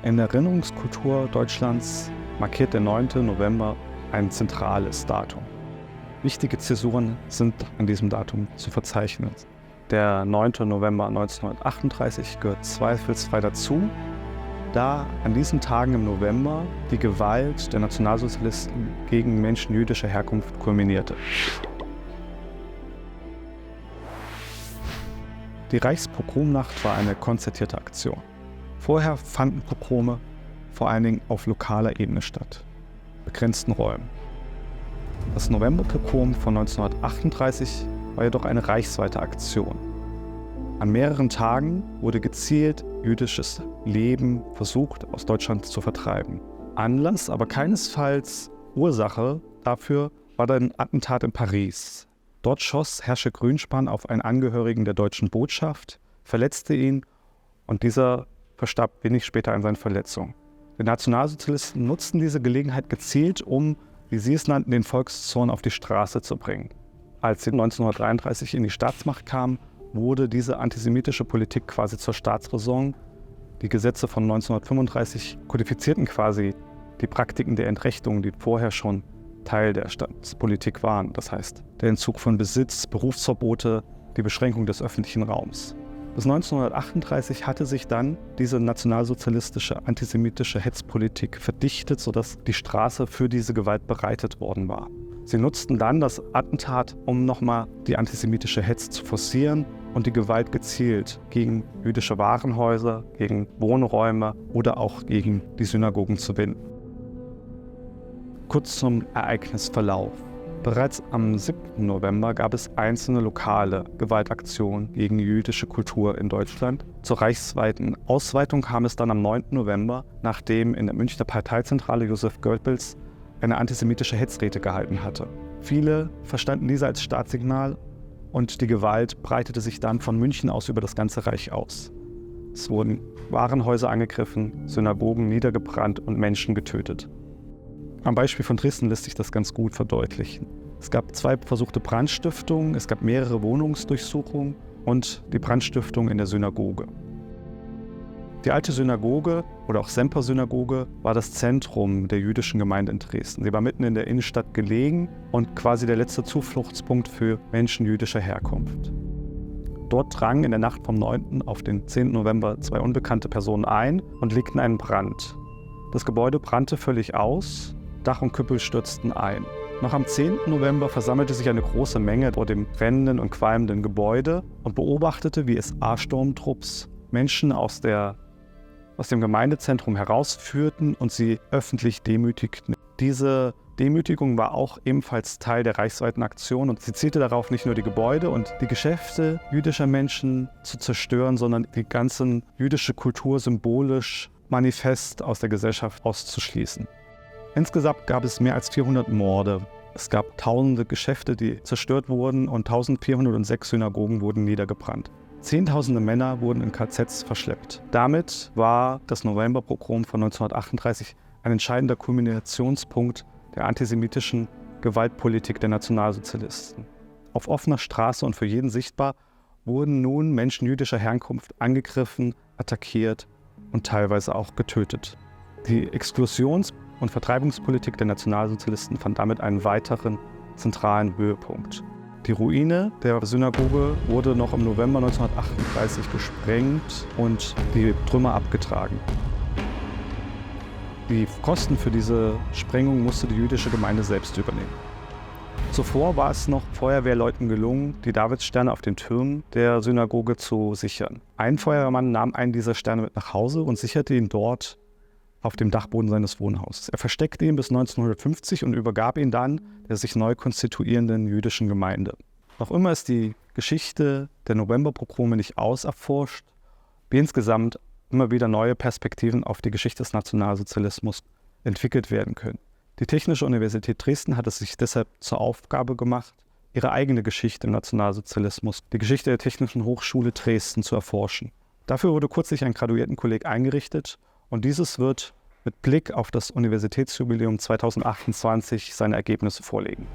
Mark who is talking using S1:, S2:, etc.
S1: In der Erinnerungskultur Deutschlands markiert der 9. November ein zentrales Datum. Wichtige Zäsuren sind an diesem Datum zu verzeichnen. Der 9. November 1938 gehört zweifelsfrei dazu, da an diesen Tagen im November die Gewalt der Nationalsozialisten gegen Menschen jüdischer Herkunft kulminierte. Die Reichspogromnacht war eine konzertierte Aktion. Vorher fanden Pogrome vor allen Dingen auf lokaler Ebene statt, begrenzten Räumen. Das Novemberpogrom von 1938 war jedoch eine reichsweite Aktion. An mehreren Tagen wurde gezielt jüdisches Leben versucht, aus Deutschland zu vertreiben. Anlass, aber keinesfalls Ursache dafür war ein Attentat in Paris. Dort schoss Herrscher Grünspan auf einen Angehörigen der deutschen Botschaft, verletzte ihn und dieser verstarb wenig später an seinen Verletzungen. Die Nationalsozialisten nutzten diese Gelegenheit gezielt, um, wie sie es nannten, den Volkszorn auf die Straße zu bringen. Als sie 1933 in die Staatsmacht kamen, wurde diese antisemitische Politik quasi zur Staatsräson. Die Gesetze von 1935 kodifizierten quasi die Praktiken der Entrechtung, die vorher schon Teil der Staatspolitik waren. Das heißt, der Entzug von Besitz, Berufsverbote, die Beschränkung des öffentlichen Raums. Bis 1938 hatte sich dann diese nationalsozialistische, antisemitische Hetzpolitik verdichtet, sodass die Straße für diese Gewalt bereitet worden war. Sie nutzten dann das Attentat, um nochmal die antisemitische Hetz zu forcieren und die Gewalt gezielt gegen jüdische Warenhäuser, gegen Wohnräume oder auch gegen die Synagogen zu wenden. Kurz zum Ereignisverlauf. Bereits am 7. November gab es einzelne lokale Gewaltaktionen gegen jüdische Kultur in Deutschland. Zur reichsweiten Ausweitung kam es dann am 9. November, nachdem in der Münchner Parteizentrale Josef Goebbels eine antisemitische Hetzrede gehalten hatte. Viele verstanden diese als Startsignal und die Gewalt breitete sich dann von München aus über das ganze Reich aus. Es wurden Warenhäuser angegriffen, Synagogen niedergebrannt und Menschen getötet. Am Beispiel von Dresden lässt sich das ganz gut verdeutlichen. Es gab 2 versuchte Brandstiftungen, es gab mehrere Wohnungsdurchsuchungen und die Brandstiftung in der Synagoge. Die alte Synagoge oder auch Semper-Synagoge war das Zentrum der jüdischen Gemeinde in Dresden. Sie war mitten in der Innenstadt gelegen und quasi der letzte Zufluchtspunkt für Menschen jüdischer Herkunft. Dort drangen in der Nacht vom 9. auf den 10. November 2 unbekannte Personen ein und legten einen Brand. Das Gebäude brannte völlig aus. Dach und Küppel stürzten ein. Noch am 10. November versammelte sich eine große Menge vor dem brennenden und qualmenden Gebäude und beobachtete, wie SA-Sturmtrupps Menschen aus dem Gemeindezentrum herausführten und sie öffentlich demütigten. Diese Demütigung war auch ebenfalls Teil der reichsweiten Aktion und sie zielte darauf, nicht nur die Gebäude und die Geschäfte jüdischer Menschen zu zerstören, sondern die ganze jüdische Kultur symbolisch manifest aus der Gesellschaft auszuschließen. Insgesamt gab es mehr als 400 Morde. Es gab tausende Geschäfte, die zerstört wurden und 1406 Synagogen wurden niedergebrannt. Zehntausende Männer wurden in KZs verschleppt. Damit war das Novemberpogrom von 1938 ein entscheidender Kulminationspunkt der antisemitischen Gewaltpolitik der Nationalsozialisten. Auf offener Straße und für jeden sichtbar wurden nun Menschen jüdischer Herkunft angegriffen, attackiert und teilweise auch getötet. Die Exklusions- und Vertreibungspolitik der Nationalsozialisten fand damit einen weiteren zentralen Höhepunkt. Die Ruine der Synagoge wurde noch im November 1938 gesprengt und die Trümmer abgetragen. Die Kosten für diese Sprengung musste die jüdische Gemeinde selbst übernehmen. Zuvor war es noch Feuerwehrleuten gelungen, die Davidssterne auf den Türmen der Synagoge zu sichern. Ein Feuerwehrmann nahm einen dieser Sterne mit nach Hause und sicherte ihn dort auf dem Dachboden seines Wohnhauses. Er versteckte ihn bis 1950 und übergab ihn dann der sich neu konstituierenden jüdischen Gemeinde. Noch immer ist die Geschichte der Novemberpogrome nicht auserforscht, wie insgesamt immer wieder neue Perspektiven auf die Geschichte des Nationalsozialismus entwickelt werden können. Die Technische Universität Dresden hat es sich deshalb zur Aufgabe gemacht, ihre eigene Geschichte im Nationalsozialismus, die Geschichte der Technischen Hochschule Dresden, zu erforschen. Dafür wurde kürzlich ein Graduiertenkolleg eingerichtet und dieses wird mit Blick auf das Universitätsjubiläum 2028 seine Ergebnisse vorlegen.